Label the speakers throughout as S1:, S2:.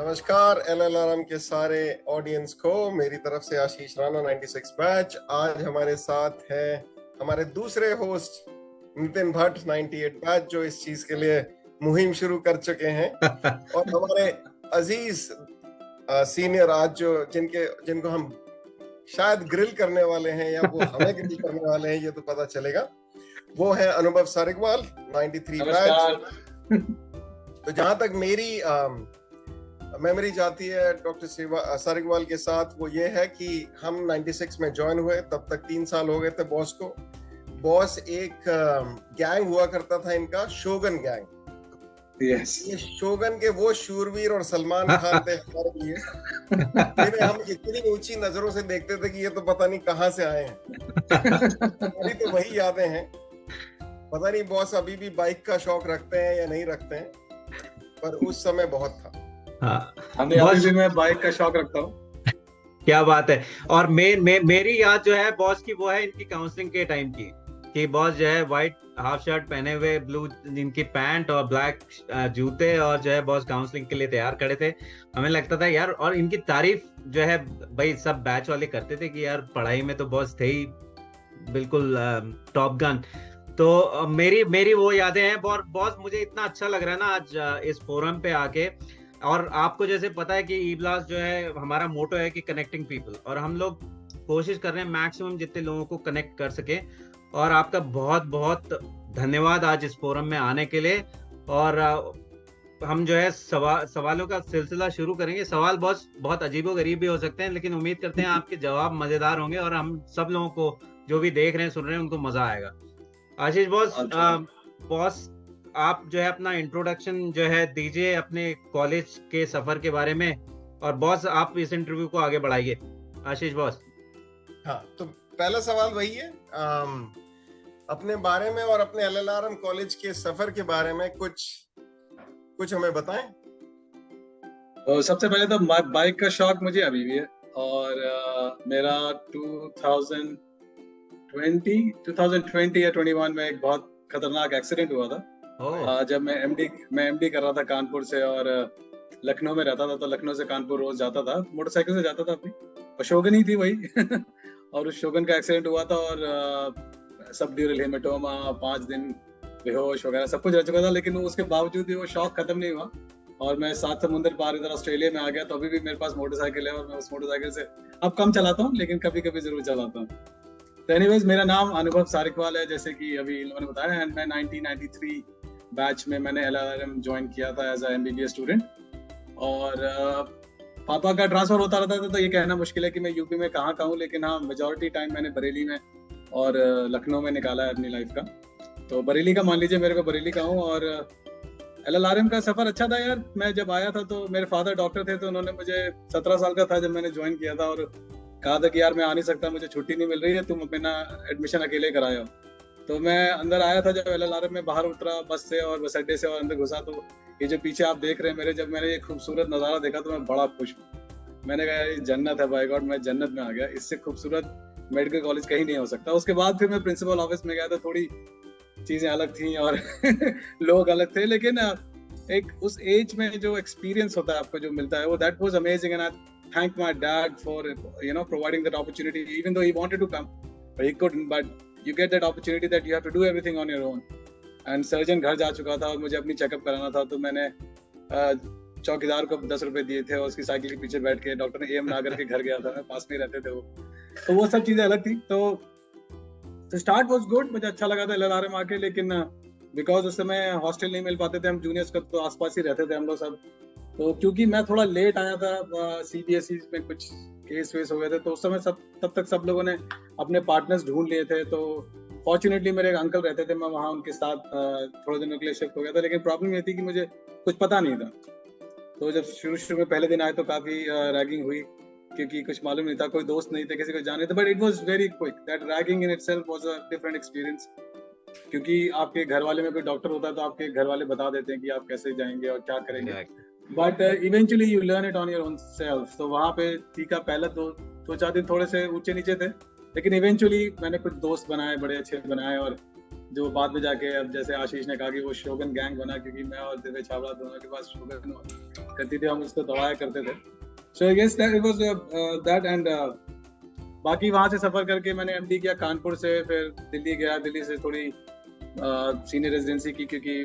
S1: नमस्कार एलएलआरएम के सारे ऑडियंस को मेरी तरफ से आशीष राणा 96 बैच। आज हमारे साथ है हमारे दूसरे होस्ट नितिन भट्ट 98 बैच, जो इस चीज के लिए मुहिम शुरू कर चुके हैं और हमारे अजीज सीनियर आज जिनको हम शायद ग्रिल करने वाले हैं या वो हमें ग्रिल करने वाले हैं, ये तो पता चलेगा। वो है अनुभव सारिगवाल 93 बैच। तो जहां तक मेरी मेमोरी जाती है डॉक्टर सारिगवाल के साथ, वो ये है कि हम 96 में ज्वाइन हुए, तब तक 3 साल हो गए थे बॉस को। बॉस एक गैंग हुआ करता था इनका, शोगन गैंग।
S2: Yes.
S1: ये शोगन के वो शूरवीर और सलमान खान थे हमारे लिए, जिन्हें हम इतनी ऊंची नजरों से देखते थे कि ये तो पता नहीं कहाँ से आए हैं। हमारी तो वही यादें हैं। पता नहीं बॉस अभी भी बाइक का शौक रखते हैं या नहीं रखते हैं, पर उस समय बहुत था।
S2: अभी भी मैं बाइक का शौक रखता हूँ।
S3: क्या बात है। और मेरी याद जो है बॉस की, वो है इनकी काउंसलिंग के टाइम की, कि बॉस जो है व्हाइट हाफ शर्ट पहने हुए, ब्लू इनकी पैंट और ब्लैक जूते, और जो है बॉस काउंसलिंग के लिए तैयार खड़े थे। हमें लगता था यार, और इनकी तारीफ जो है भाई सब बैच वाले करते थे कि यार पढ़ाई में तो बॉस थे ही बिल्कुल टॉप गन। तो मेरी वो यादें हैं। बॉस मुझे इतना अच्छा लग रहा है ना आज इस फोरम पे आके। और आपको जैसे पता है कि ई-ब्लास्ट जो है हमारा मोटो है कि कनेक्टिंग पीपल, और हम लोग कोशिश कर रहे हैं मैक्सिमम जितने लोगों को कनेक्ट कर सके। और आपका बहुत बहुत धन्यवाद आज इस फोरम में आने के लिए। और हम जो है सवालों का सिलसिला शुरू करेंगे। सवाल बहुत अजीबोगरीब भी हो सकते हैं, लेकिन उम्मीद करते हैं आपके जवाब मजेदार होंगे और हम सब लोगों को जो भी देख रहे हैं सुन रहे हैं उनको मजा आएगा। आशीष बॉस आप जो है अपना इंट्रोडक्शन जो है दीजिए अपने कॉलेज के सफर के बारे में, और बॉस आप इस इंटरव्यू को आगे बढ़ाइए। आशीष बॉस।
S1: हाँ, तो पहला सवाल वही है, अपने बारे में और अपने एलएलआरएम कॉलेज के सफर के बारे में कुछ हमें बताएं।
S2: तो सबसे पहले तो बाइक का शौक मुझे अभी भी है, और मेरा 2020 या 21 में एक बहुत खतरनाक एक्सीडेंट हुआ था। जब मैं एमडी कर रहा था कानपुर से, और लखनऊ में रहता था, तो लखनऊ से कानपुर रोज जाता था, मोटरसाइकिल से जाता था अपनी, और शोगन ही थी वही और उस शोगन का एक्सीडेंट हुआ था, और सबड्यूरल हेमेटोमा, 5 दिन बेहोश वगैरह सब कुछ रह चुका था। लेकिन उसके बावजूद भी वो शौक खत्म नहीं हुआ, और मैं 7 समुंदर पार इधर ऑस्ट्रेलिया में आ गया। तो अभी भी मेरे पास मोटरसाइकिल है, और मैं उस मोटरसाइकिल से अब कम चलाता हूँ, लेकिन कभी कभी जरूर चलाता हूँ। तो एनीवेज, मेरा नाम अनुभव सारिगवाल है, जैसे कि अभी इन लोगों ने बताया। एंड मैं 1993 बैच में मैंने एलएलआरएम ज्वाइन किया था एज अ एमबीबीएस स्टूडेंट। और पापा का ट्रांसफर होता रहता था, तो ये कहना मुश्किल है कि मैं यूपी में कहाँ का हूँ, लेकिन हाँ, मेजॉरिटी टाइम मैंने बरेली में और लखनऊ में निकाला है अपनी लाइफ का। तो बरेली का मान लीजिए, मेरे को बरेली का हूँ। और एलएलआरएम का सफर अच्छा था यार। मैं जब आया था तो मेरे फादर डॉक्टर थे, तो उन्होंने मुझे 17 साल का था जब मैंने ज्वाइन किया था, और कहा था कि यार मैं आ नहीं सकता, मुझे छुट्टी नहीं मिल रही है, तुम अपना एडमिशन अकेले कराओ। तो मैं अंदर आया था जब एलएलआरएम में, बाहर उतरा बस से और बस अड्डे से और अंदर घुसा, तो ये जो पीछे आप देख रहे हैं मेरे, जब मैंने ये खूबसूरत नज़ारा देखा तो मैं बड़ा खुश हूँ। मैंने कहा ये जन्नत है, बाय गॉड, मैं जन्नत में आ गया। इससे खूबसूरत मेडिकल कॉलेज कहीं नहीं हो सकता। उसके बाद फिर मैं प्रिंसिपल ऑफिस में गया था, थोड़ी चीज़ें अलग थी और लोग अलग थे, लेकिन एक उस एज में जो एक्सपीरियंस होता है आपको जो मिलता है, वो that was amazing. And I thank my dad for providing that opportunity, even though he wanted to come but he couldn't, but you get that opportunity that you have to do everything on your own. And surgeon घर जा चुका था और मुझे अपनी checkup कराना था, तो मैंने चौकीदार को 10 रुपए दिए थे और उसकी साइकिल के पीछे बैठ के डॉक्टर ने एम ना करके घर गया था। मैं पास में रहते थे वो, तो वो सब चीजें अलग थी। तो स्टार्ट वाज गुड, मुझे अच्छा लगा था एलएलआरएम आके। लेकिन बिकॉज उस समय हॉस्टल नहीं मिल पाते थे, हम जूनियर्स का तो आसपास ही रहते थे हम लोग सब। तो क्योंकि मैं थोड़ा लेट आया था, सीबीएसई में कुछ केस वेस हो गए थे, तो उस समय तब तक सब लोगों ने अपने पार्टनर्स ढूंढ लिए थे। तो फॉर्चुनेटली मेरे एक अंकल रहते थे, मैं वहाँ उनके साथ थोड़े दिनों के लिए शिफ्ट हो गया था। लेकिन प्रॉब्लम ये थी कि मुझे कुछ पता नहीं था। तो जब शुरू में पहले दिन आए तो काफ़ी रैगिंग हुई, क्योंकि कुछ मालूम नहीं था, कोई दोस्त नहीं थे, किसी को जाने थे। But it was very quick, that ragging in itself was a different experience. क्योंकि आपके घर वाले में कोई डॉक्टर होता है तो आपके घर वाले बता देते हैं कि आप कैसे जाएंगे और क्या करेंगे। But eventually you learn it on your own self. तो वहाँ पे ठीक है, पहले 2-4 दिन थोड़े से ऊंचे नीचे थे, लेकिन इवेंचुअली मैंने कुछ दोस्त बनाए, बड़े अच्छे बनाए। और जो बाद में जाके अब जैसे आशीष ने कहा कि वो शोगन गैंग बना, क्योंकि मैं और दिव्य छाबड़ा दोनों के पास शोगन करती थी, हम उसको दबाया करते थे। So yes that was that and बाकी वहाँ से सफर करके मैंने एमडी किया कानपुर से, फिर दिल्ली गया, दिल्ली से थोड़ी सीनियर रेजिडेंसी की क्योंकि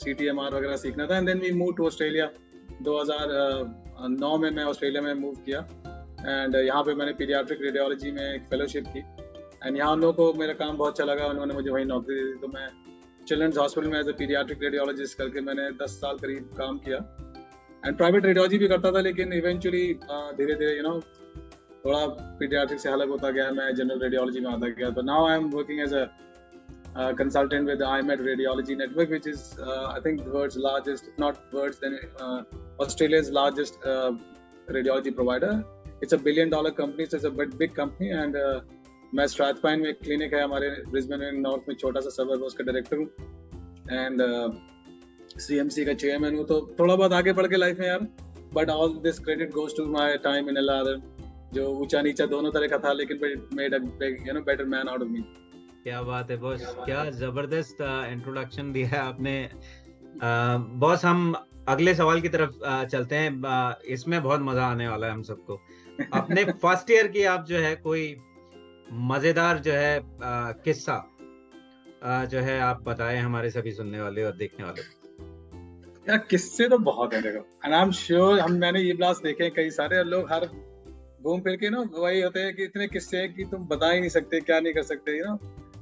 S2: CTMR वगैरह सीखना था, and then we move to Australia. 2009 में मैं ऑस्ट्रेलिया में मूव किया एंड यहाँ पे मैंने पीडियाट्रिक रेडियोलॉजी में एक फेलोशिप की एंड यहाँ उन लोगों को मेरा काम बहुत अच्छा लगा, उन्होंने मुझे वहीं नौकरी दी थी। तो मैं चिल्ड्रंस हॉस्पिटल में एज ए पीडियाट्रिक रेडियोलॉजिस्ट करके मैंने 10 साल करीब काम किया एंड प्राइवेट रेडियोलॉजी भी करता था, लेकिन इवेंचुअली धीरे धीरे थोड़ा पीडियाट्रिक से अलग होता गया, मैं जनरल रेडियोलॉजी में आता गया। तो now I am working as a consultant with the IMED Radiology Network, which is I think the world's largest, if not world's, then Australia's largest radiology provider. It's a $1 billion company, so it's a big company, and मैं Strathpine में एक clinic है हमारे Brisbane में north में, छोटा सा suburb, उसका डायरेक्टर हूँ एंड CMC का चेयरमैन हूँ। तो थोड़ा बहुत आगे बढ़ के लाइफ में यार, but all this credit goes to my time in LRM, जो ऊंचा नीचा दोनों तरह का था, लेकिन made a better man out of me.
S3: क्या बात है बॉस, क्या जबरदस्त इंट्रोडक्शन दिया है आपने। बॉस हम अगले सवाल की तरफ चलते हैं, इसमें बहुत मजा आने वाला है हम सबको। अपने फर्स्ट ईयर की आप जो है कोई मजेदार जो है किस्सा जो है आप बताएं हमारे सभी सुनने वाले और देखने वाले।
S2: यार किस्से तो बहुत है देखो, एंड आई एम श्योर मैंने ये ब्लास्ट देखे हैं कई सारे, और लोग हर घूम फिर के वही होते हैं कि इतने किस्से हैं कि तुम बता ही नहीं सकते, क्या नहीं कर सकते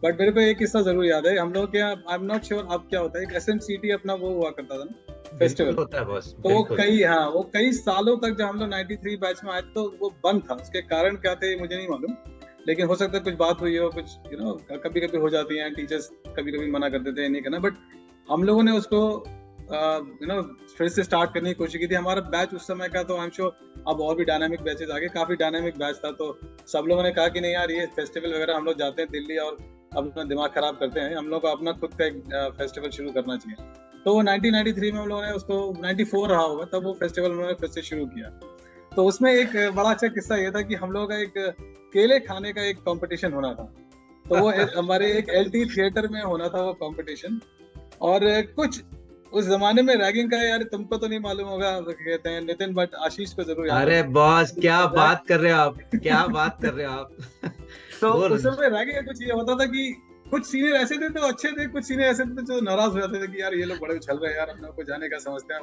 S2: बट मेरे को एक किस्सा जरूर याद है। हम लोग क्या, आई एम नॉट श्योर अब क्या होता है, एक SMCT अपना वो हुआ करता था ना फेस्टिवल
S3: होता है बस,
S2: तो वो कई सालों तक, जब हम लोग 93 बैच में आए तो वो बंद था। उसके कारण क्या थे मुझे नहीं मालूम, लेकिन हो सकता है कुछ बात हुई हो, कुछ कभी कभी हो जाती है, टीचर्स कभी कभी मना कर देते हैं नहीं करना, बट हम लोगों ने उसको फिर से स्टार्ट करने की कोशिश की थी। हमारा बैच उस समय का, तो आई एम श्योर अब और भी डायनामिक बैचेस आगे, काफी डायनामिक बैच था। तो सब लोगों ने कहा कि नहीं यार, ये फेस्टिवल वगैरह हम लोग जाते हैं दिल्ली और अपना दिमाग खराब करते हैं, हम लोग को अपना खुद का एक फेस्टिवल शुरू करना चाहिए। तो वो 1993 में हम लोगों ने उसको, 94 रहा होगा तब वो फेस्टिवल उन्होंने फिर से शुरू किया। तो उसमें एक बड़ा अच्छा किस्सा ये था कि हम लोगों का एक केले खाने का एक कंपटीशन होना था। तो वो हमारे एक LT थिएटर में होना था वो कंपटीशन, और कुछ उस जमाने में रैगिंग का, यार तुमको तो नहीं मालूम होगा, कहते हैं नितिन, बट आशीष को जरूर याद।
S3: अरे बॉस क्या बात कर रहे हो आप, क्या बात कर रहे हो आप।
S2: तो उस समय रैगिंग का कुछ ये होता था कि कुछ सीनियर ऐसे थे तो अच्छे थे, कुछ सीनियर ऐसे थे जो नाराज हो जाते थे कि यार ये लोग बड़े उछल रहे हैं यार, अपने को जाने का समझते हैं।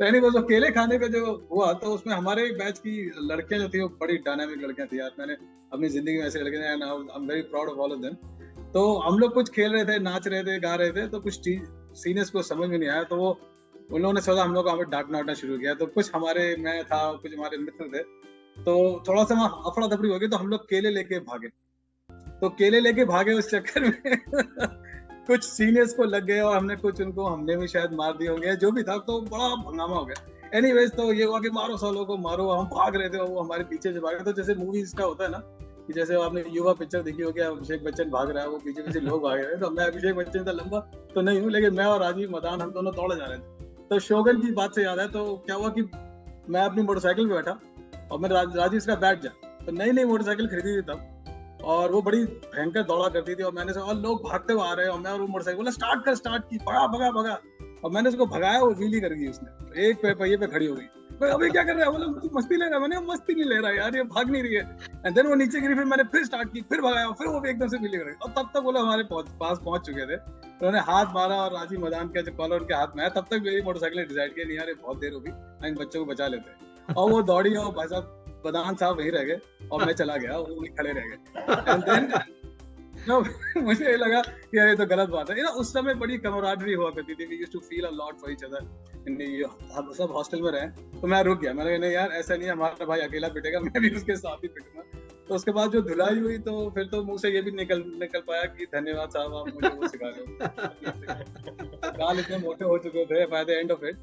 S2: तो एनीवेज वो केले खाने का जो हुआ, तो उसमें हमारे बैच की लड़कियां जो थी वो बड़ी डायनामिक लड़कियां थी यार, मैंने अपनी जिंदगी में ऐसे लड़के, I am very proud of all of them. तो हम लोग कुछ खेल रहे थे, नाच रहे थे, गा रहे थे, तो कुछ सीनियर्स को समझ में नहीं आया, तो वो उन लोगों ने सोचा हम लोग को हमें डांटना शुरू किया। तो कुछ हमारे, मैं था, कुछ हमारे मित्र थे, तो थोड़ा सा वहाँ अफड़ा तफड़ी हो गई, तो हम लोग केले लेके भागे। तो केले लेके भागे उस चक्कर में कुछ सीनियर्स को लग गए और हमने कुछ उनको, हमने भी शायद मार दिए होंगे, जो भी था, तो बड़ा हंगामा हो गया। एनीवेज तो ये हुआ कि मारो सालों को मारो, हम भाग रहे थे और वो हमारे पीछे से भागे। तो जैसे मूवीज का होता है ना कि जैसे आपने युवा पिक्चर देखी होगी, अभिषेक बच्चन भाग रहा है, वो पीछे पीछे लोग भाग रहे हैं। तो मैं अभिषेक बच्चन था, लंबा तो नहीं हूँ, लेकिन मैं और राजीव मदान हम दोनों दौड़े जा रहे थे। तो शोगन की बात से याद है, तो क्या हुआ कि मैं अपनी मोटरसाइकिल पे बैठा और मैं राजीव इसका बैठ जा, तो नई मोटरसाइकिल खरीदी थी तब, और वो बड़ी भयंकर दौड़ा करती थी, और मैंने और लोग भागते हुए आ रहे हैं, और मैं और वो मोटरसाइकिल बोला स्टार्ट की, भगा, और मैंने उसको भगाया, वो व्हीली कर गई उसने, एक पहिए पे खड़ी हो गई। अभी क्या कर रहा है, बोला मस्ती ले रहा है। मैंने मस्ती नहीं ले रहा यार, ये भाग नहीं रही है। एंड देन वो नीचे गिरी, फिर मैंने फिर स्टार्ट की, फिर भगाया, फिर वो भी एकदम से व्हीली कर गई। और तब तक बोला हमारे पास पहुंच चुके थे, उन्होंने हाथ मारा और राजीव मदान का जो कॉलर उनके हाथ में आया, तब तक मेरी मोटरसाइकिल ने डिसाइड किया नहीं यार, बहुत देर होगी, इन बच्चों को बचा लेते हैं। और वो दौड़ी, और भाई साहब मदान साहब वहीं रह गए और मैं चला गया, वो खड़े रह गए। एंड देन मुझे लगा कि ये तो गलत बात है। उस समय बड़ी कमराडरी हुआ करती थी, we used to feel a lot for each other. हम सब हॉस्टल में रहे, तो मैं रुक गया, मैंने नहीं यार ऐसा नहीं है, हमारा भाई अकेला पिटेगा, मैं भी उसके साथ ही पिटूंगा। तो उसके बाद जो धुलाई हुई, तो फिर तो मुंह से ये भी निकल पाया कि धन्यवाद साहब, आप मुझे वो सिखा रहे हो। गाल इतने मोटे हो चुके थे by the end of it.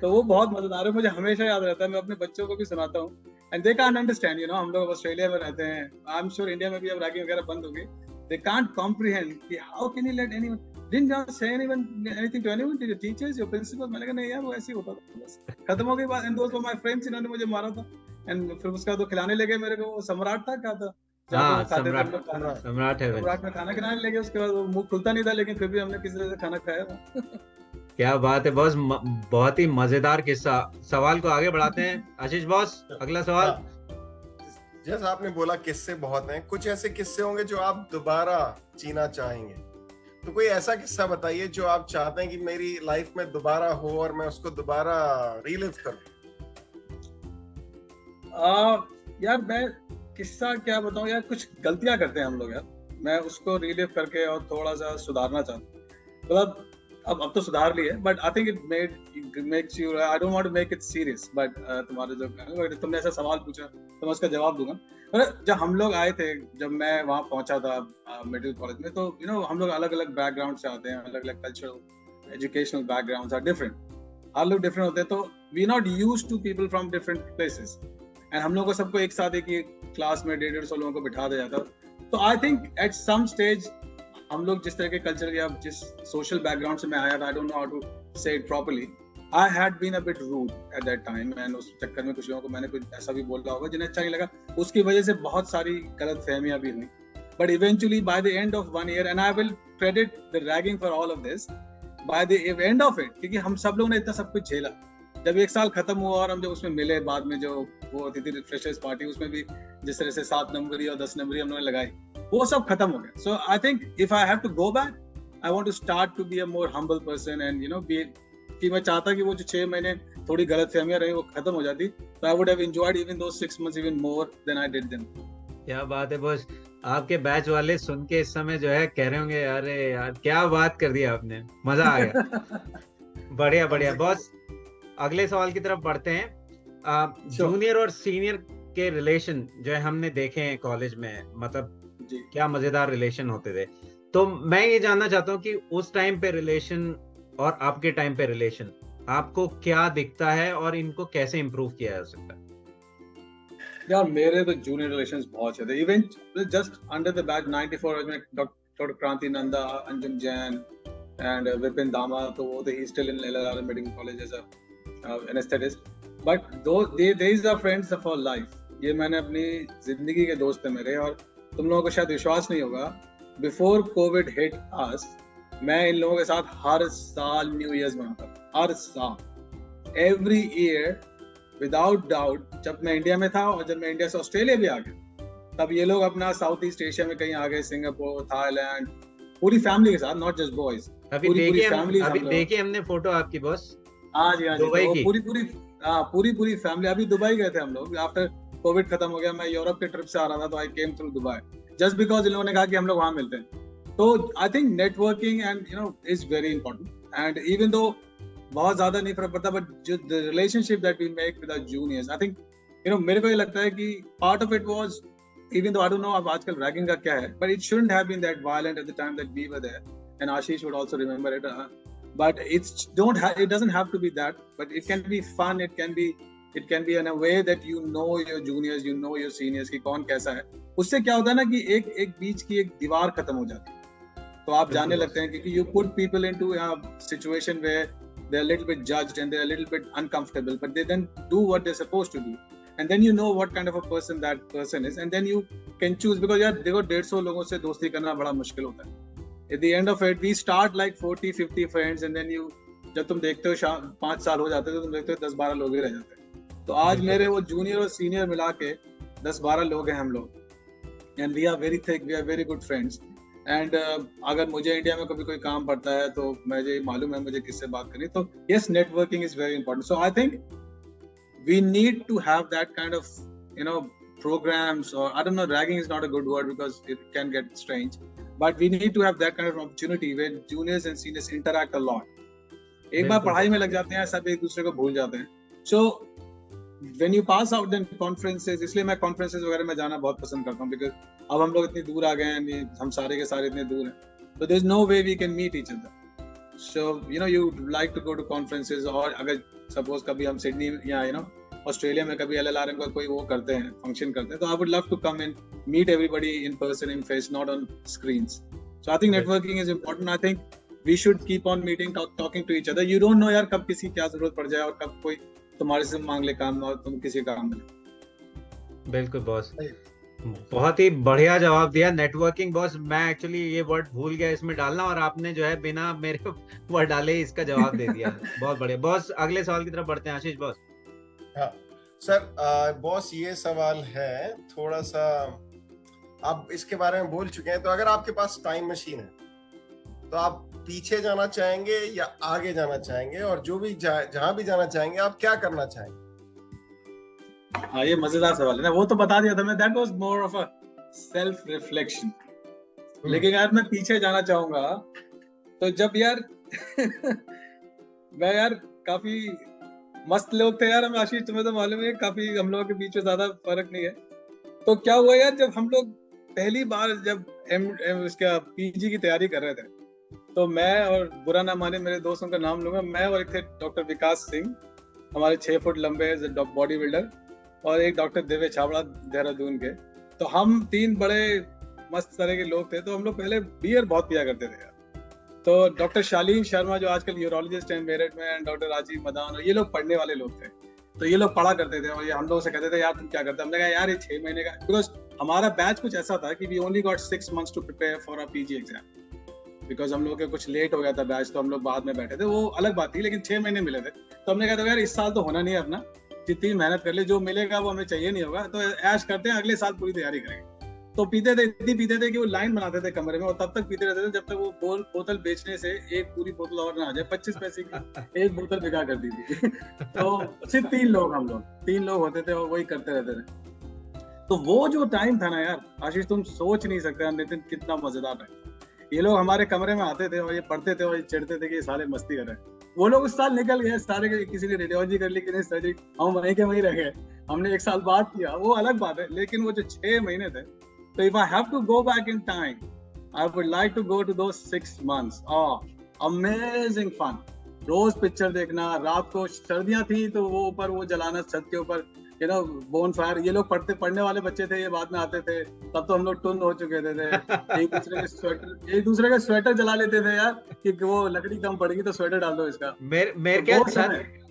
S2: तो वो बहुत मजेदार है, मुझे हमेशा याद रहता है, मैं अपने बच्चों को भी सुनाता हूँ। एंड दे कांट अंडरस्टैंड, हम लोग ऑस्ट्रेलिया में रहते हैं, आई एम श्योर इंडिया में भी अब रैगिंग वगैरह बंद हो गई। They can't comprehend कि how can you let anyone, didn't you say anything to anyone, to your teachers, your principals? मैंने कहा नहीं यार, वो ऐसे ही होता था, बस खत्म हो गई बात। And those were my friends, इन्होंने मुझे मारा था, and फिर उसका तो खिलाने लगे मेरे को, वो सम्राट था, क्या था,
S3: हाँ,
S2: खाते थे हम
S3: सम्राट
S2: लोग खाना,
S3: सम्राट हेवन।
S2: सम्राट में खाना खिलाने लगे, उसके बाद वो मुंह खुलता नहीं था, लेकिन फिर भी हमने किसी तरह से खाना खाया था।
S3: क्या बात है बॉस, बहुत ही मजेदार किस्सा। सवाल को आगे बढ़ाते हैं आशीष बॉस, अगला सवाल।
S1: हाँ, जैसा आपने बोला किस्से बहुत हैं, कुछ ऐसे किस्से होंगे जो आप दोबारा जीना चाहेंगे, तो कोई ऐसा किस्सा बताइए जो आप चाहते हैं कि मेरी लाइफ में दोबारा हो और मैं उसको दोबारा रीलिव करूं।
S2: यार मैं किस्सा क्या बताऊं यार, कुछ गलतियां करते हैं हम लोग यार, मैं उसको रिलीव करके और थोड़ा सा सुधारना चाहता हूं। मतलब अब तो सुधार ली है, but I think it makes you, I don't want to make it serious, but तुम्हारे जो तुमने ऐसा सवाल पूछा तो मैं उसका जवाब दूंगा। जब हम लोग आए थे, जब मैं वहाँ पहुंचा था मिडिल कॉलेज में, तो यू नो हम लोग अलग अलग बैकग्राउंड से आते हैं, अलग अलग cultural educational backgrounds are different, हर लोग डिफरेंट होते हैं, तो we not used to people from different places, and हम लोग को सबको एक साथ एक ही क्लास में 150 लोगों को बिठा दिया जाता। तो I think at some stage हम लोग जिस तरह के कल्चर या जिस सोशल बैकग्राउंड से मैं आया था, I don't know how to say it properly, I had been a bit rude at that time, and उस चक्कर में कुछ लोगों को मैंने कुछ ऐसा भी बोला होगा जिन्हें अच्छा नहीं लगा, उसकी वजह से बहुत सारी गलत फहमियां भी हुई। But eventually by the end of 1 year, and I will credit the ragging for all of this, by the end of it, क्योंकि हम सब लोगों ने इतना सब कुछ झेला, जब 1 साल खत्म हुआ और हम जब उसमें मिले बाद में, जो वो होती थी फ्रेशर्स पार्टी, उसमें भी जिस तरह से 7 नंबरी और 10 नंबरी हम लोगों ने लगाई, वो सब खत्म हो गया। So I think if I have to go back, I want to start to be a more humble person, and you know be, कि मैं चाहता कि वो जो 6 महीने थोड़ी गलतफहमियां रही वो खत्म हो जाती, तो I would have enjoyed even those 6 months even more than I did them.
S3: क्या बात है बॉस, आपके बैच वाले सुन के इस समय जो है कह रहे होंगे अरे यार क्या बात कर दी आपने, मजा आ गया। बढ़िया बढ़िया बॉस, अगले सवाल की तरफ बढ़ते हैं। जूनियर और सीनियर के रिलेशन जो है हमने देखे हैं कॉलेज में, मतलब क्या मजेदार रिलेशन होते थे। तो मैं ये जानना चाहता हूँ कि उस टाइम पे रिलेशन और आपके टाइम पे रिलेशन आपको क्या दिखता है और इनको कैसे इम्प्रूव किया जा सकता है?
S2: यार मेरे तो जूनियर रिलेशंस बहुत अच्छे थे, even just under the batch 94 में डॉक्टर क्रांति नंदा, अंजुम जैन एंड विपिन दामा, तो वो थे, he still in LLR medical college as a anaesthetist, but these are friends for life। ये मैंने अपनी जिंदगी के दोस्त हैं मेरे, और तुम लोगों को शायद विश्वास नहीं होगा, बिफोर कोविड हिट अस, मैं इन लोगों के साथ हर साल न्यू ईयर्स मनाता, हर साल, एवरी ईयर विदाउट डाउट। जब मैं इंडिया में था और जब मैं इंडिया से ऑस्ट्रेलिया भी आ गया, तब ये लोग अपना साउथ ईस्ट एशिया में कहीं आ गए, सिंगापुर, थाईलैंड, पूरी फैमिली के साथ, नॉट जस्ट बॉयज।
S3: अभी देखिए हमने फोटो आपकी बॉस।
S2: हाँ जी,
S3: दुबई की
S2: पूरी फैमिली, अभी दुबई गए थे हम लोग, आफ्टर कोविड खत्म हो गया, मैं यूरोप के ट्रिप से आ रहा था, तो I came through Dubai just because इन लोगों ने कहा कि हम लोग वहां मिलते हैं। तो I think networking and you know is very important, and even though बहुत ज्यादा नहीं फर्क पड़ता, बट जो the relationship that we make with our juniors, I think you know, मेरे को ये लगता है कि part of it was, even though I don't know अब आजकल रैगिंग का क्या है, but it shouldn't have been that violent at the time that we were there, and Ashish would also remember it, but it doesn't have to be that, but it can be fun, it can be in a way that you know your juniors, you know your seniors कि कौन कैसा है। उससे क्या होता है ना कि एक बीच की एक दीवार खत्म हो जाती है, तो आप जानने लगते हैं, क्योंकि you put people into a situation where they're a little bit judged and they're a little bit uncomfortable, but they then do what they're supposed to do, and then you know what kind of a person that person is, and then you can choose, because यार देखो 150 लोगों से दोस्ती करना बड़ा मुश्किल होता है। At the end of it, we start like 40-50 friends, and then जब तुम देखते हो 5 साल हो जाते हैं, तो तुम देखते हो 10-12 लोग ही रह जाते हैं। तो आज मेरे वो जूनियर और सीनियर मिला के 10-12 लोग हैं हम लोग, and we are very thick, we are very good friends, and अगर मुझे इंडिया में कभी कोई काम पड़ता है तो मुझे मालूम है मुझे किससे बात करनी, तो yes, networking is very important। So I think we need to have that kind of, you know, programs, or I don't know, ragging is not a good word because it can get strange, but we need to have that kind of opportunity where juniors and seniors interact a lot। एक बार पढ़ाई में लग जाते हैं, सब एक दूसरे को भूल जाते हैं। So when you pass out then conferences, इसलिए मैं conferences वगैरह में जाना बहुत पसंद करता हूँ, because अब हम लोग इतनी दूर आ गए हैं, हम सारे के सारे इतने दूर हैं, so there's no way we can meet each other। So you know, you like to go to conferences, और अगर suppose कभी हम सिडनी या you know ऑस्ट्रेलिया में कभी LLRM का कोई वो करते हैं, फंक्शन करते हैं, तो I would love to come and meet everybody in person, in face, not on screens। So I think networking is important। I think we should keep on meeting, talking to each other। You don't know यार कब किसी क्या जरूरत पड़ जाए, और कब कोई तुम्हारे से मांग ले काम और तुम किसी काम में।
S3: बिल्कुल बॉस। बहुत ही बढ़िया जवाब दिया। नेटवर्किंग बॉस, मैं एक्चुअली ये वर्ड भूल गया इसमें डालना, और आपने जो है बिना मेरे वर्ड डाले ही इसका जवाब दे दिया। बहुत बढ़िया बॉस, अगले सवाल की तरफ बढ़ते हैं आशीष बॉस।
S1: हाँ सर, बॉस ये सवाल है थोड़ा सा, आप इसके बारे में बोल चुके हैं, तो अगर आपके पास टाइम मशीन है तो आप पीछे जाना चाहेंगे या आगे जाना चाहेंगे, और जो भी जहां भी जाना चाहेंगे आप क्या करना चाहेंगे?
S2: हाँ, ये मजेदार सवाल है ना, वो तो बता दिया था मैं, that was more of a self reflection. लेकिन यार मैं पीछे जाना चाहूंगा तो जब यार मैं यार काफी मस्त लोग थे यार हम, आशीष तुम्हें तो मालूम है, काफी हम लोगों के बीच में ज्यादा फर्क नहीं है। तो क्या हुआ यार, जब हम लोग पहली बार जब इसका पीजी की तैयारी कर रहे थे, तो मैं, और बुरा ना माने मेरे दोस्तों का नाम लूंगा, मैं और एक थे डॉक्टर विकास सिंह, हमारे 6 फुट लंबे बॉडी बिल्डर, और एक डॉक्टर दिव्य छाबड़ा देहरादून के। तो हम 3 बड़े मस्त तरह के लोग थे। तो हम लोग पहले बियर बहुत पिया करते थे यार। तो डॉक्टर शालीन शर्मा जो आजकल यूरोलॉजिस्ट हैं मेरठ में, एंड डॉक्टर राजीव मदान, ये लोग पढ़ने वाले लोग थे। तो ये लोग पढ़ा करते थे और ये हम लोग से कहते थे यार तुम क्या करते? हमने कहा यार ये 6 महीने का, बिकॉज हमारा बैच कुछ ऐसा था कि we only got 6 months to prepare for a PG exam, because हम लोग के कुछ लेट हो गया था बैच, तो हम लोग बाद में बैठे थे, वो अलग बात थी, लेकिन 6 महीने मिले थे। तो हमने कहा था यार इस साल तो होना नहीं है अपना, जितनी मेहनत कर ले, जो मिलेगा वो हमें चाहिए नहीं होगा, तो ऐश करते हैं, अगले साल पूरी तैयारी करेंगे। तो पीते थे, इतनी पीते थे कि वो लाइन बनाते थे कमरे में, और तब तक पीते रहते थे जब तक वो बोतल बेचने से एक पूरी बोतल और ना आ जाए। 25 पैसे की एक बोतल बिका कर दी थी। तो सिर्फ 3 लोग, हम लोग 3 लोग होते थे और वही करते रहते थे। तो वो जो टाइम था ना यार आशीष, तुम सोच नहीं सकते नितिन, कितना मजेदार टाइम। ये लोग हमारे कमरे में आते थे और ये पढ़ते थे और ये चिढ़ते थे कि ये सारे मस्ती कर रहे हैं। वो लोग उस साल निकल गए सारे, किसी ने रेडियोलॉजी कर ली, किसी ने सर्जरी, हम वहीं के वहीं रह गए। हमने 1 साल बाद किया, वो अलग बात है, लेकिन वो जो 6 महीने थे, तो if I have to go back in time, I would like to go to those 6 months. Amazing fun. Rose picture देखना, रात को सर्दियां थी तो वो ऊपर वो जलाना छत के ऊपर, बोन फायर। ये लोग पढ़ने वाले बच्चे थे, ये बाद में आते थे, तब तो हम लोग टुन हो चुके थे। एक दूसरे के स्वेटर जला लेते थे यार, कि वो लकड़ी कम पड़ेगी तो स्वेटर डाल दो इसका।
S3: मेरे क्या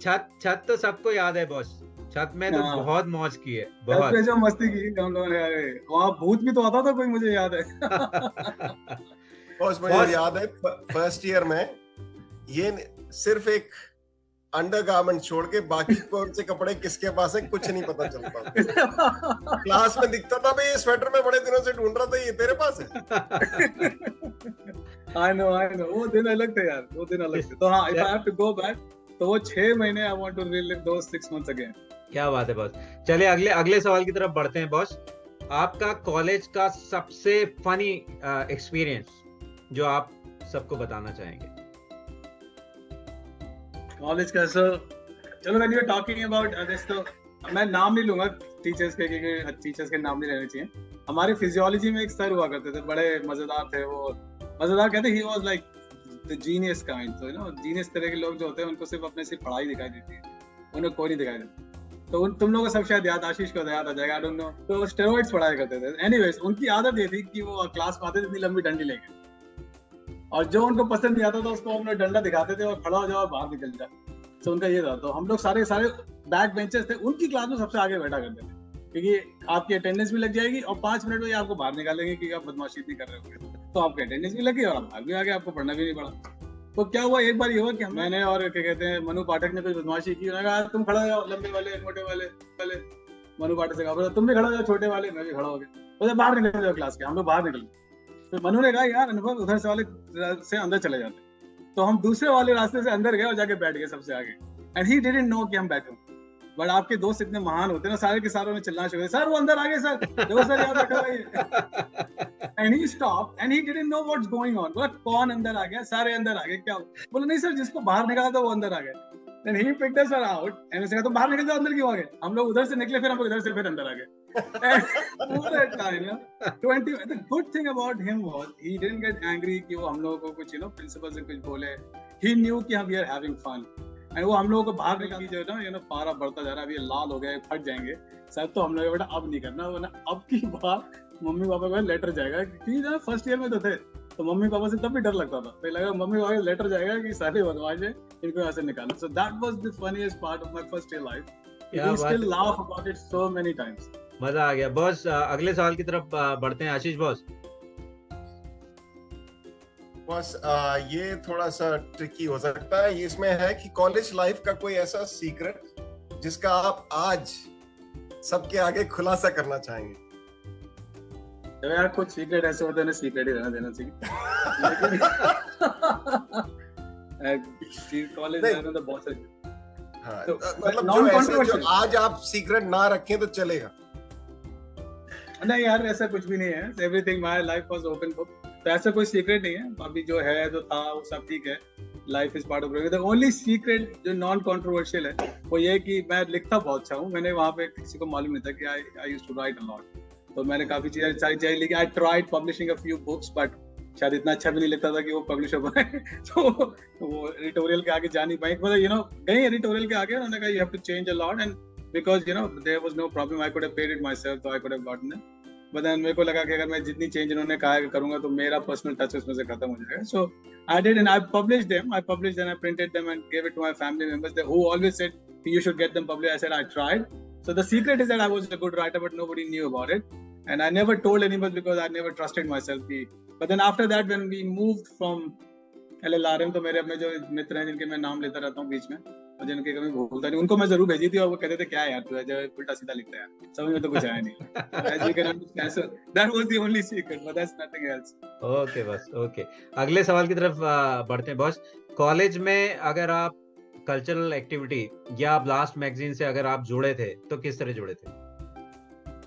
S3: छत तो सबको याद है बॉस, छत में तो बहुत मौज की है, बहुत
S2: जो मस्ती की हम लोगों ने। वहाँ भूत भी तो आता था कोई, मुझे याद है।
S1: मुझे याद है फर्स्ट ईयर में ये सिर्फ एक अंडरगारमेंट छोड़ के बाकी कौन से कपड़े किसके पास है कुछ नहीं पता चलता। क्लास में दिखता था भाई ये स्वेटर में बड़े दिनों से ढूंढ रहा था, ये तेरे पास है।
S2: I know, वो दिन अलग थे यार, वो दिन अलग थे। तो हाँ, if I have to go back, तो वो 6 महीने I want to relive those 6 months again.
S3: क्या बात है बॉस। चलिए अगले सवाल की तरफ बढ़ते हैं बॉस। आपका कॉलेज का सबसे फनी एक्सपीरियंस जो आप सबको बताना चाहेंगे?
S2: कॉलेज का चलो, when you are talking about this, तो मैं नाम नहीं लूंगा टीचर्स के, क्योंकि टीचर्स के नाम नहीं रहने चाहिए। हमारे फिजियोलॉजी में एक सर हुआ करते थे, बड़े मजेदार थे वो। मजेदार कहते, he was like the genius kind, so genius तरह के लोग जो होते हैं उनको सिर्फ पढ़ाई दिखाई देती है, उन्हें कोई नहीं दिखाई देता। तो तुम लोगों को सब शायद याद, आशीष को याद आ जाएगा, आई डोंट नो। तो स्टेरॉइड्स पढ़ाया करते थे। एनीवेज, उनकी आदत ये थी कि वो क्लास में आते थे, इतनी लंबी डंडी लेके, और जो उनको पसंद नहीं आता था उसको हम लोग डंडा दिखाते थे और खड़ा हो जाओ बाहर निकल जाए। तो उनका ये था। तो हम लोग सारे बैक बेंचेस थे, उनकी क्लास में सबसे आगे बैठा करते थे, क्योंकि आपकी अटेंडेंस भी लग जाएगी और 5 मिनट में आपको बाहर निकालेंगे कि आप बदमाशी नहीं कर रहे हो। तो आपकी अटेंडेंस भी लगी और आप बाहर भी आ गए, आपको पढ़ना भी नहीं पड़ा। तो क्या हुआ, एक बार ये हुआ कि मैंने और क्या कहते हैं मनु पाठक ने कोई बदमाशी की। उन्होंने कहा तुम खड़ा हो जाओ, लंबे वाले मोटे वाले। मनु पाठक से कहा तुम भी खड़ा हो जाओ, छोटे वाले। मैं भी खड़ा हो गया। बोले बाहर निकल जाओ क्लास के। हम लोग बाहर निकले। तो मनु ने कहा यार अनुभव उधर से वाले से अंदर चले जाते। तो हम दूसरे वाले रास्ते से अंदर गए और जाके बैठ गए सबसे आगे। एंड ही डिडंट नो कि हम बैठे। बट आपके दोस्त इतने महान होते हैं ना, सारे के सारों ने चिल्लाना शुरू किया, सर वो अंदर आ गए सर, देखो सर यहाँ बैठा है। And he stopped and he didn't know what's going on. बोला कौन अंदर आ गया? सारे अंदर आ गए। क्या? बोला नहीं सर, जिसको बाहर निकाला था वो अंदर आ गया। Then he picked us out and उसने कहा तुम बाहर निकल जाओ, अंदर क्यों आ गए? हम लोग उधर से निकले, फिर हम लोग इधर से फिर अंदर आ गए। पूरा time 20। The good thing about him was he didn't get angry कि वो हम लोगों को कुछ प्रिंसिपल से कुछ बोले। He knew कि हम we are having fun। And वो हम लोगों को बाहर निकाल जो है ना पारा बढ़ता जा रहा है, अभी लाल हो गया, फट जाएंगे सर। तो हम लोग बेटा अब नहीं करना, वरना अब की बार मम्मी पापा को लेटर जाएगा। क्योंकि फर्स्ट ईयर में तो थे तो मम्मी पापा से तब भी डर लगता था। तो लगा मम्मी पापा लेटर जाएगा कि सारे बदमाश है, इनको यहाँ से निकालो। So that was the funniest part of my first year life. We still laugh about it so many times.
S3: मजा आ गया बॉस। अगले सवाल की तरफ बढ़ते हैं आशीष बॉस।
S1: बस ये थोड़ा सा ट्रिकी हो सकता है। इसमें है कि कॉलेज लाइफ का कोई ऐसा सीक्रेट जिसका आप आज सबके आगे खुलासा करना चाहेंगे।
S2: तो यार कुछ सीक्रेट ऐसे होते हैं ना, सीक्रेट ही रहना देना चाहिए। कॉलेज लाइफ में तो बहुत सारे,
S1: हाँ,
S2: तो
S1: मतलब जो ऐसे जो आज आप सीक्रेट ना रखें तो चलेगा।
S2: नहीं यार ऐसा कुछ भी नहीं है, everything my life was open book, तो ऐसा कोई सीक्रेट नहीं है। अभी जो है जो था वो सब ठीक है, life is part of growing. The only secret जो नॉन कंट्रोवर्शियल है वो ये कि मैं लिखता बहुत अच्छा हूँ। मैंने वहाँ पे किसी को मालूम नहीं था कि I used to write a lot, तो मैंने काफी चीजें सारी चीजें लिखी। I tried publishing a few books but शायद इतना अच्छा भी नहीं लिखता था कि वो पब्लिश हो पाए। तो वो एडिटोरियल के आगे जा नहीं पाए, मतलब यू नो गई एडिटोरियल के आगे, उन्होंने कहा you have to change a lot and because you know there was no problem, I could have paid it myself, तो I could have gotten it. But then मेरे को लगा कि अगर मैं जितनी चेंज इन्होंने कहा करूंगा तो मेरा पर्सनल टच उसमें से खत्म हो जाएगा। So I did and I published them and I printed them and गave it to my family members, they who always said you should get them published. I said I tried. So the secret is that I was a good writer but nobody knew about it and I never told anybody because I never trusted myself. But then after that when we moved from LLRM, तो मेरे अपने जो मित्र हैं जिनके मैं नाम लेता रहता हूँ बीच में और जिनके कभी भूलता नहीं, उनको मैं जरूर भेजी थी और वो कहते थे क्या यार तू जो उल्टा सीधा लिखता है यार, समझ में तो कुछ आया नहीं। As you can understand, so that was the only secret, but that's nothing else.
S3: Okay बस, ओके। अगले सवाल की तरफ बढ़ते हैं बॉस। कॉलेज में अगर आप कल्चरल एक्टिविटी या ब्लास्ट मैगजीन से अगर आप जुड़े थे तो किस तरह जुड़े थे?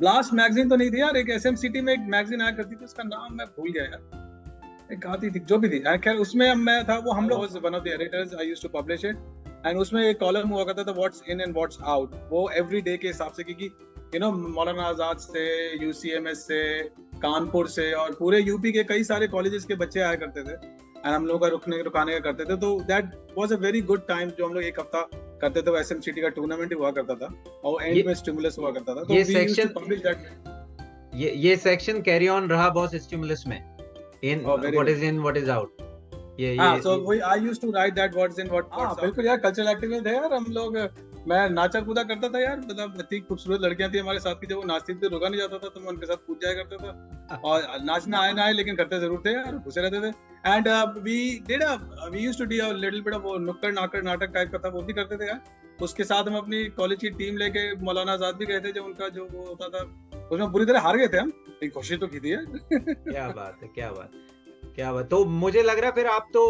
S2: ब्लास्ट मैगजीन तो नहीं थी यार, एक एसएमसीटी में एक मैगजीन आया करती थी, उसका नाम मैं भूल गया यार, एक आती थी जो भी थी खैर, उसमें मैं था, वो हम लोग one of the editors, I used to publish it and उसमें एक कॉलम हुआ करता था what's in and what's out, वो एवरी डे के हिसाब से, क्योंकि यू नो मौलाना आजाद से, यूसीएमएस से, कानपुर से और पूरे यूपी के कई सारे कॉलेजेस के बच्चे आया करते थे एंड हम लोग का रुकाने का करते थे, तो that was a very good time. जो हम लोग एक हफ्ता करते थे वो एसएमसीटी का टूर्नामेंट हुआ करता था और एंड में स्टिमुलस हुआ करता था, तो
S3: ये
S2: we used to publish that.
S3: ये सेक्शन कैरी ऑन रहा बॉस स्टिमुलस में, in what is in what is out. ये
S2: so I used to write that what's in what's out। बिल्कुल यार, कल्चरल एक्टिविटी थे यार हम लोग, मैं नाचा कूदा करता था यार, मतलब इतनी खूबसूरत लड़कियां थी हमारे साथ की, जब वो नाचती थी रुका नहीं जाता था तो मैं उनके साथ कूद जाया करता था और नाचना आए ना आए लेकिन करते जरूर थे यार, घुसे रहते थे। And we used to do a little bit of वो नुक्कड़ नाटक टाइप का था, वो भी करते थे यार। उसके साथ हम अपनी कॉलेज की टीम लेके मौलाना आजाद भी गए थे, जब उनका जो वो होता था उसमें बुरी तरह हार गए थे हम, एक कोशिश तो की थी यार।
S3: क्या बात है, क्या बात, क्या बात। तो मुझे लग रहा है फिर आप तो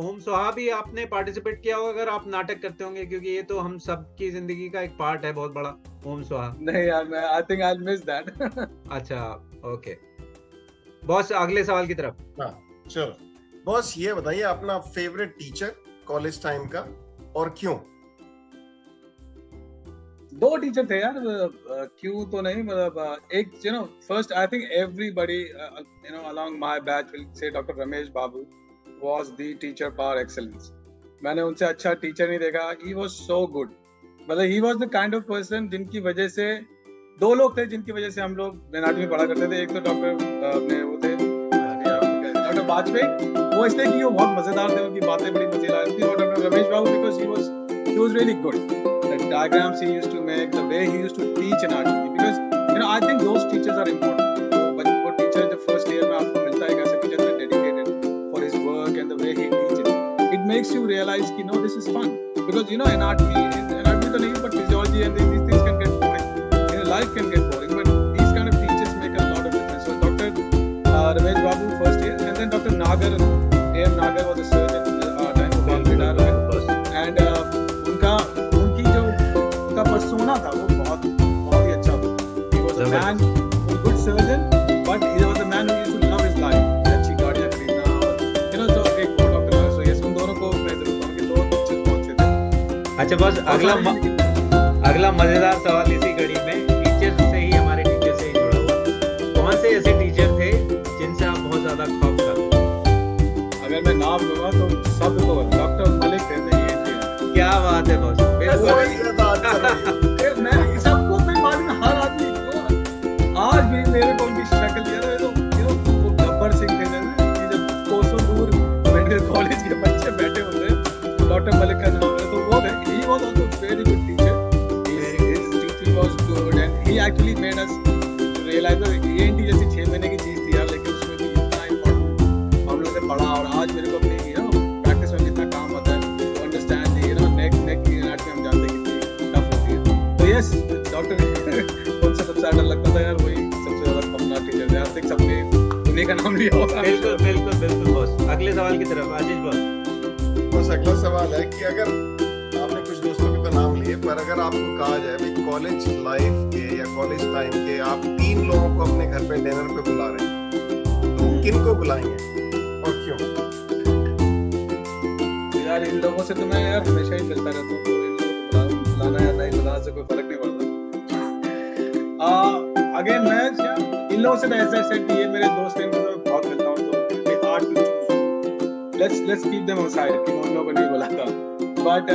S3: ओम सोहा भी आपने पार्टिसिपेट किया होगा अगर आप नाटक करते होंगे, क्योंकि ये तो हम सब की जिंदगी का एक पार्ट है बहुत बड़ा, ओम सोहा।
S2: नहीं यार, मैं I think I miss that.
S3: अच्छा ओके बॉस, अगले सवाल की तरफ।
S1: हाँ चलो बॉस, ये बताइए अपना फेवरेट टीचर कॉलेज टाइम का और क्यों?
S2: दो टीचर थे यार, क्यों तो नहीं, मतलब एक you know first I think everybody you know along my batch will say doctor Ramesh Babu was the teacher power excellence. मैंने उनसे अच्छा टीचर नहीं देखा, ही वाज सो गुड, मतलब he was the kind of person जिनकी वजह से, दो लोग थे जिनकी वजह से हम लोग एनआरटी में पढ़ा करते थे। एक तो डॉक्टर अपने वो थे डॉक्टर वाजपेयी, वो इसलिए कि वो बहुत मजेदार थे, उनकी बातें बड़ी मजेदार थी, और doctor Ramesh Babu because he was really good, the diagrams he used to make, the way he used to teach in RTP, because you know I think those teachers are important। but वो teacher the first year में आपको मिलता है एक ऐसा teacher that dedicated for his work and the way he teaches, it makes you realize कि no, this is fun, because you know anatomy तो नहीं, but physiology and these things can get boring, you know life can get boring, but these kind of teachers make a lot of difference। So Dr. Ramesh Babu first year, and then Dr. Nagar, A.M. Nagar was a surgeon time of retired, and उनकी जो उनका persona था वो बहुत ही अच्छा था। He was a man, a good surgeon, but he was a man who used to love his life। अच्छी गाड़ियाँ खरीदना और you know, so एक वो डॉक्टर है, so yes, उन दोनों को मैं जरूर कहूँगा कि दो टीचर बहुत अच्छे थे।
S3: अच्छा बस, अगला मजेदार सवाल इसी कड़ी में, टीचर से ही, हमारे टीचर से ही जुड़ा हुआ, कौन से ऐसे टीचर थे जिनसे आप बहुत ज्यादा खौफ खाते?
S2: अगर मैं नाम लूंगा तो सबको, डॉक्टर मलिक थे।
S3: क्या बात है बॉस,
S2: मैं सबको फिर बाद में हर आदमी को आज भी मेरे को उनकी शक्ल याद है, तो यू नो वो गब्बर सिंह थे ना, कि जब कोसों दूर मेडिकल कॉलेज के बच्चे बैठे होते हैं, डॉक्टर मलिक का नाम है, तो वो he was also very good teacher, his teaching was good and he actually made us realise ENT जैसी 6 महीने की चीज थी यार, लेकिन उसमें भी इतना इम्पोर्टेंट हम लोगों ने पढ़ा, और आज मेरे को अपनी प्रैक्टिस में कितना काम आता है टू अंडरस्टैंड नेक की एनाटमी हम जानते हैं कितनी टफ होती है। तो यस, डॉक्टर उनसे सबसे ज्यादा लगता था यार, वही सबसे ज्यादा खतरनाक टीचर थे। आई थिंक सबने उन्हीं का नाम लिया होगा।
S3: बिल्कुल बिल्कुल बिल्कुल बॉस। अगले सवाल की तरफ आशीष बॉस।
S1: बस अगला सवाल है कि अगर आपने कुछ दोस्तों के तो नाम लिए, पर अगर आपको कहा जाए भाई कॉलेज लाइफ के या कॉलेज टाइम के आप 3 लोगों को अपने घर पे डिनर पे बुला रहे हैं, तो किन को बुलाएंगे और क्यों?
S2: यार इन लोगों से तो मैं यार हमेशा ही मिलता रहता हूँ, तो इन लोगों को बुलाना या नहीं बुलाना से कोई फर्क नहीं पड़ता। अगेन मैं इन लोगों से ऐसा सेट ये मेरे दोस्त हैं, इनको बहुत मिलता हूँ, तो it's hard to choose. Let's keep them aside कि उन लोगों को नहीं बुलाता। बट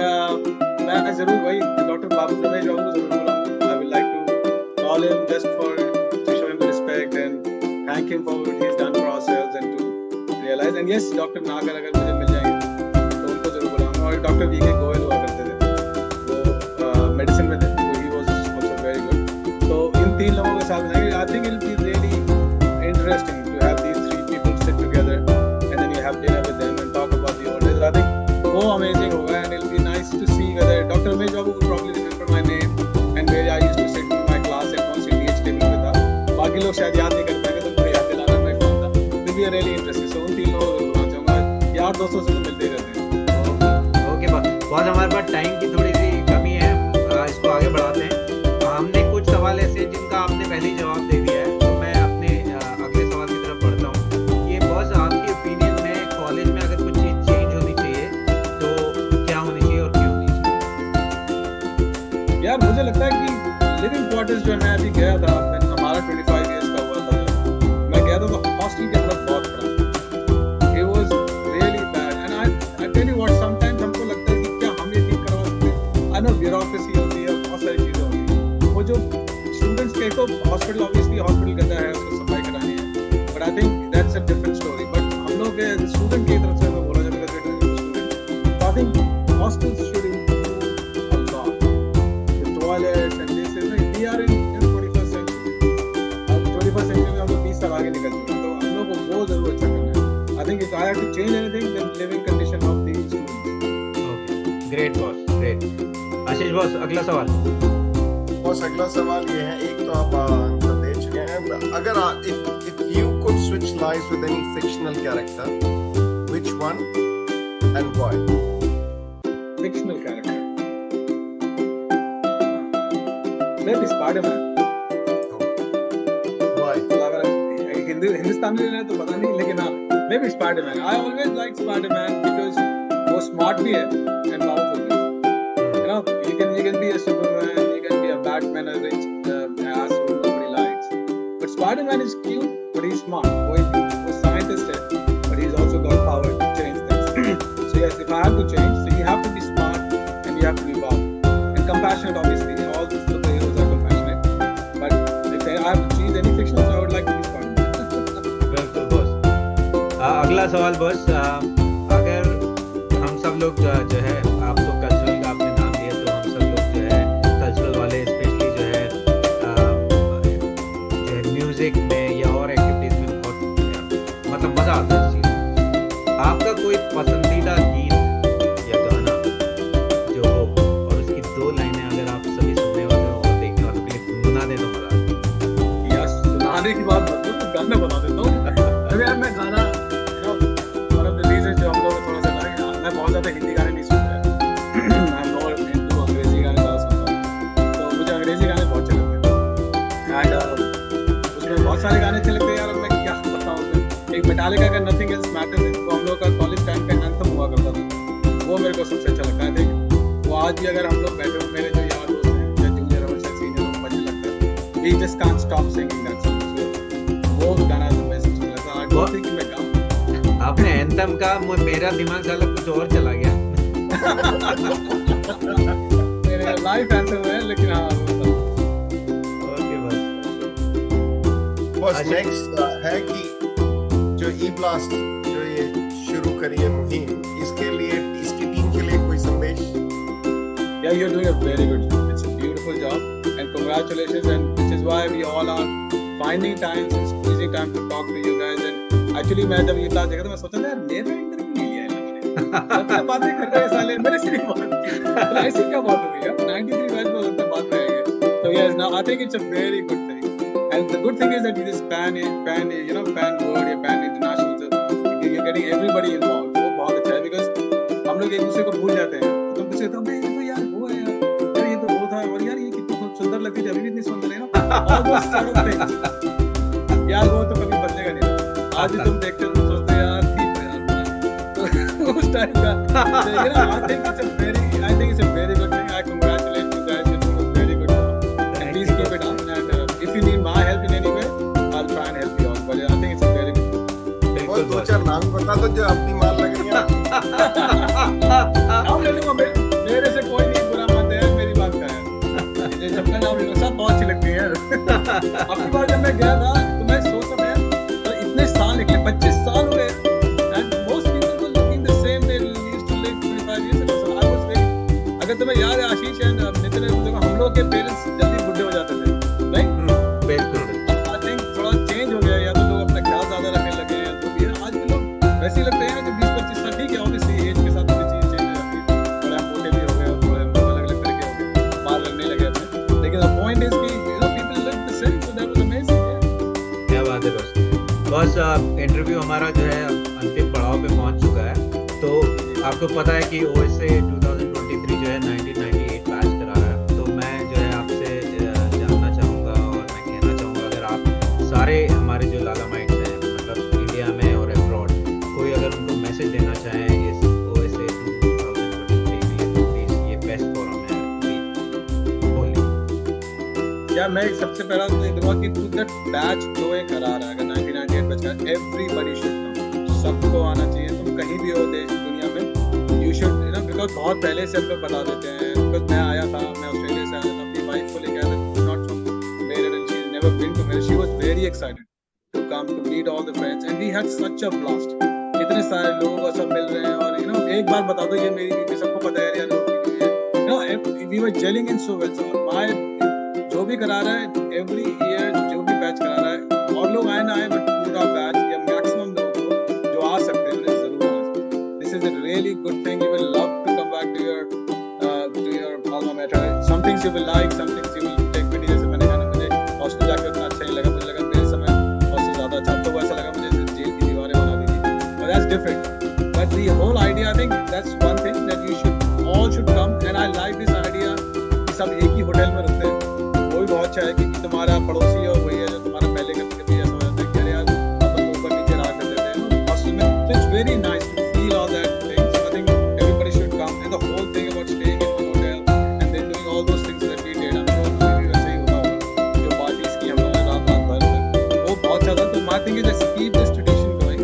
S2: मैं जरूर वही डॉक्टर बाबू रमेश बाबू को जरूर बुलाऊंगा। I will like to call him just for to show him respect and thank him for what he has done for ourselves and to realise. And yes, doctor Nagar अगर मुझे मिल जाएंगे तो उनको जरूर बुलाऊंगा। और डॉक्टर वीके गोयल हुआ करते थे, वो मेडिसिन में थे, तो he was also very good. तो इन 3 लोगों के साथ I think it will be really interesting to have these 3 people sit together and then you have dinner with them and talk about the old days. I think वो amazing होगा and it will be nice to see whether doctor Ramesh Babu would probably remember my name and where I used to sit in my class and कौन सी DH table पे था। बाकी लोग शायद याद नहीं कर पाएंगे, तो मुझे याद दिलाना मैं कौन था। It will be a really interesting। So उन 3 लोगों को बुलाना चाहूँगा। यार दोस्तों से तो मिलते ही रहते हैं।
S3: ओके बॉस, हमारे पास टाइम की थोड़ी सी कमी है, इसको आगे बढ़ाते हैं। हमने कुछ सवाल ऐसे जिनका आपने पहले ही जवाब दे दिया है, तो मैं अपने अगले सवाल की तरफ बढ़ता हूँ। ये बॉस, आपकी ओपिनियन में कॉलेज में अगर कुछ चीज चेंज होनी चाहिए तो क्या होनी चाहिए और क्यों होनी चाहिए?
S2: यार मुझे लगता है कि लिविंग क्वार्टर्स जो मैं अभी गया था, हमारा 25 इयर्स का हुआ था जब मैं गया था, तो हॉस्टल की हालत बहुत खराब। It was really bad and I tell you what, sometimes हमको लगता है कि क्या हम ये ठीक करवा सकते हैं। आई नो ब्यूरोक्रेसी होती है, बहुत सारी चीजें होती हैं। वो जो स्टूडेंट्स के तो हॉस्पिटल, ऑब्वियसली हॉस्पिटल गंदा है, उसको सफाई करानी है, but I think that's a different story. But हम लोग के स्टूडेंट की तरफ से मैं बोला जाता है student, I think hostels should improve a lot. The toilets and this is like we are in 21st century. अब 21st century में हम लोग 20 साल आगे निकल चुके हैं, तो हम लोग को वो जरूर अच्छा करना है। I think if I have to change anything, then living condition of the students.
S3: Okay, great boss, great. Ashish boss, अगला सवाल।
S1: बस अगला सवाल ये है, एक तो आप आंसर दे चुके हैं, अगर if you could switch lives with any fictional character, which one and why?
S2: Fictional character. Maybe Spider-Man.
S1: Why?
S2: Hindustan में रहना तो पता नहीं, लेकिन हाँ, maybe Spider-Man. I always liked Spider-Man because वो smart भी है and powerful भी। You know, you can be a Superman, you can be a Batman, a rich ass who nobody likes. But Spider-Man is cute, but he's smart. वो scientist है, but he's also got power to change things. So yes, if I have to change, so you have to be smart and you have to be powerful and compassionate. Obviously, all the superheroes are compassionate. But if I have to choose any fiction, so I would like to be Spider-Man.
S3: बिल्कुल boss. अगला सवाल boss, अगर हम सब लोग जो है, आप तो कल्चरल का आपने नाम दिया, तो हम सब लोग जो है कल्चरल वाले, स्पेशली जो है म्यूजिक में या और एक्टिविटीज में बहुत मतलब मजा आता है इस चीज में। आपका कोई पसंदीदा गीत या गाना जो हो, और उसकी 2 लाइनें अगर आप सभी सुनने वाले हो और देखने वालों के लिए गुनगुना दे तो मजा आता है।
S2: या सुनाने की बात मत करो, तो गाना बना देता हूँ। अरे यार मैं गाना, one of the reasons जो हम लोग थोड़ा सा लगे, मैं बहुत ज्यादा हिंदी गाने नहीं सुनता है। मैं नॉट इनटू अंग्रेजी गाने ज्यादा सुनता हूँ, तो मुझे अंग्रेजी गाने बहुत अच्छे लगते हैं। एंड उसमें बहुत सारे गाने अच्छे लगते हैं यार, और मैं क्या बताऊँ। एक मेटालिका का नथिंग एल्स मैटर्स, तो हम लोग का कॉलेज टाइम का एंथम हुआ करता था, वो मेरे को सबसे अच्छा लगता है। ठीक, वो आज भी अगर हम लोग बैठे हो, मेरे जो यार दोस्त हैं या जूनियर और सीनियर लोग, मुझे लगता है we just can't stop singing that song. So वो गाना तो मैं सबसे लगता है, I don't think मैं गाऊँ।
S3: आपने एंथम का, मेरा दिमाग साला कुछ और चला गया।
S2: मेरे लाइफ एंथम है, लेकिन हाँ
S3: ओके
S1: बस नेक्स्ट है कि जो ई-ब्लास्ट जो ये शुरू करी है मुहिम, इसके लिए इसकी टीम के लिए कोई संदेश?
S2: Yeah, you're doing a very good job. It's a beautiful job and congratulations, and which is why we all are finding time, squeezing time to talk to you guys. And actually मैं जब ये class देखा तो मैं सोचा यार मेरे interview नहीं लिया इन लोगों ने, सबसे बातें कर रहे हैं साले, मेरे से नहीं बात की, तो ऐसी क्या बात हो गई यार, 93 बैच में उतना बात रहेंगे. So yes, now I think it's a very good thing. And the good thing is that this pan world, pan international, so you're getting everybody involved. वो बहुत अच्छा है because हम लोग एक दूसरे को भूल जाते हैं. तो तुम पूछे तो ये तो यार वो है यार ये तो वो था, और यार ये कितनी सुंदर लगती है, अभी भी इतनी सुंदर है ना. All those sort of things. यार वो तो कभी बदलेगा नहीं. आज भी तुम देखते हो तो सोचते यार ठीक है यार. तो उस टाइम का, I think it's a very good thing. I congratulate you guys. You're doing a very good job. And please keep it up. And if you need my help in any way, I'll try and help you out. But I think it's a very good thing.
S1: वो दो चार नाम बता दो जो अपनी मार लग रही है.
S2: नाम ले लूंगा, मेरे से कोई नहीं बुरा मानते हैं, मेरी बात का है. ये सबका नाम ले लो, सब बहुत अच्छी लगती है यार. अपनी बार जब मैं गया था तो मैं सोच रहा था तो इतने साल निकले, 25 साल हुए. And most people were looking the same. They used to live 25 years ago. So I was very, अगर तुम्हें याद है आशीष एंड नितिन, हम लोग के पेरेंट्स जल्दी बुढ़े हो जाते थे, नहीं?
S3: बिल्कुल.
S2: I think थोड़ा चेंज हो गया, या तो लोग अपना ख्याल ज्यादा रखने लगे हैं, तो ये आज के लोग वैसे ही लगते हैं कि 20-25 साल ठीक है. ऑब्वियसली एज के साथ थोड़ी चीजें चेंज हो जाती है, थोड़े हम मोटे भी हो गए और थोड़े हम अलग-अलग तरह के हो गए, बाल लगने लगे अपने. लेकिन द पॉइंट इज कि people look the same, so that was amazing.
S3: क्या बात है बस इंटरव्यू हमारा जो है अंतिम पड़ाव पे पहुंच चुका है. तो आपको पता है कि OSA 2023 जो है 1998 बैच करा रहा है. तो मैं जो है आपसे जानना चाहूँगा और मैं कहना चाहूँगा, अगर आप सारे हमारे जो लाला माइट्स हैं, मतलब इंडिया में और अब्रॉड, कोई अगर उनको मैसेज देना चाहें इस OSA 2023 के लिए, तो प्लीज़ ये बेस्ट फोरम है, प्लीज बोलिए.
S2: या मैं सबसे पहला तो ये दूंगा कि तू दैट बैच जो ये करा रहा है, अगर 1998 बैच का, एवरीबॉडी शुड कम, सबको आना चाहिए. तुम कहीं भी हो देश दुनिया में, यू शुड बिकॉज बहुत पहले से हमको बता देते हैं. बिकॉज मैं आया था, मैं ऑस्ट्रेलिया से आया था, अपनी वाइफ को लेकर आया था, not from Meerut, and she has never been to Meerut. She was very excited to come to meet all the friends and we had such a blast. इतने सारे लोग और सब मिल रहे हैं, और एक बार बता दो, ये मेरी बीवी, सबको पता है यार, we were jelling in so well. So my जो भी करा रहा है एवरी ईयर, जो भी बैच करा रहा है, और लोग आए ना आए, बट पूरा बैच या मैक्सिमम लोग जो आ सकते हैं उन्हें जरूर आना. This is a really good thing. You will love to come back to your alma mater. Some things you will like, some things you will take pity. जैसे मैंने कहा, मुझे हॉस्टल जाकर उतना अच्छा नहीं लगा, मुझे लगा मेरे समय हॉस्टल ज्यादा अच्छा. तो ऐसा लगा मुझे जेल की दीवारें बना दी थी, but that's different. But the whole idea, I think that's one thing that you should all should come, and I like this idea कि सब एक ही होटल में रुकते हैं. वो भी बहुत अच्छा है कि तुम्हारा पड़ोसी और वही है जो तुम्हारा पहले कभी ऐसा हो जाता है कि यार अपन लोग ऊपर नीचे रहा करते थे हॉस्टल में. So it's very nice to feel all that things. I think everybody should come, and the whole thing about staying in one hotel and then doing all those things that we did, I'm sure तुम्हें भी वैसे ही होता होगा, जो parties की हम लोगों ने रात भर, वो बहुत अच्छा था. तो my thing is just keep this tradition going,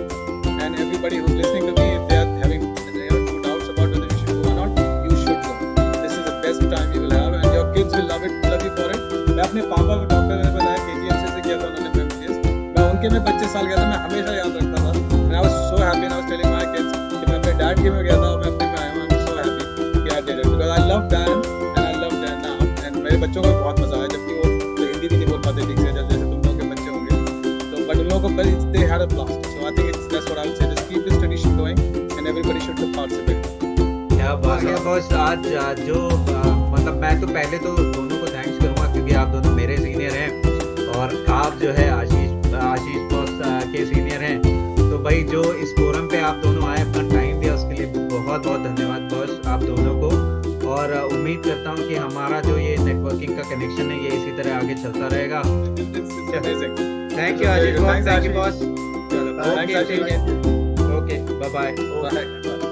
S2: and everybody who's listening to me, if they are having no doubts about whether you should go or not, you should go. This is the best time you will have, and your kids will love you for it. मैं अपने पापा को doctor ने बताया KGMC से किया था उन्होंने MBBS. मैं उनके में 25 साल गया था, मैं हमेशा याद रखता था. And I was so happy, and I was telling my kids कि मैं अपने डैड के में गया था और मैं अपने में आया हूँ. I'm so happy कि I did it because I love Dan and I love Dan now. And मेरे बच्चों को बहुत मजा आया, जबकि वो तो हिंदी भी नहीं बोल पाते ठीक से, जैसे तुम लोग के बच्चे होंगे. तो but उन लोगों को they had a blast. So I think that's what I would say. Just keep this tradition going, and everybody should participate.
S3: क्या बात है बॉस. आज जो मतलब मैं तो पहले तो दोनों को थैंक्स करूंगा, क्योंकि आप दोनों मेरे सीनियर हैं और आप जो है आशीष बॉस के सीनियर हैं. तो भाई जो इस फोरम पे आप दोनों आए, अपना टाइम दिया, उसके लिए बहुत बहुत धन्यवाद बॉस आप दोनों को. और उम्मीद करता हूँ कि हमारा जो ये नेटवर्किंग का कनेक्शन है ये इसी तरह आगे चलता रहेगा. Thank you Ashish boss. Thank you boss. Okay bye bye.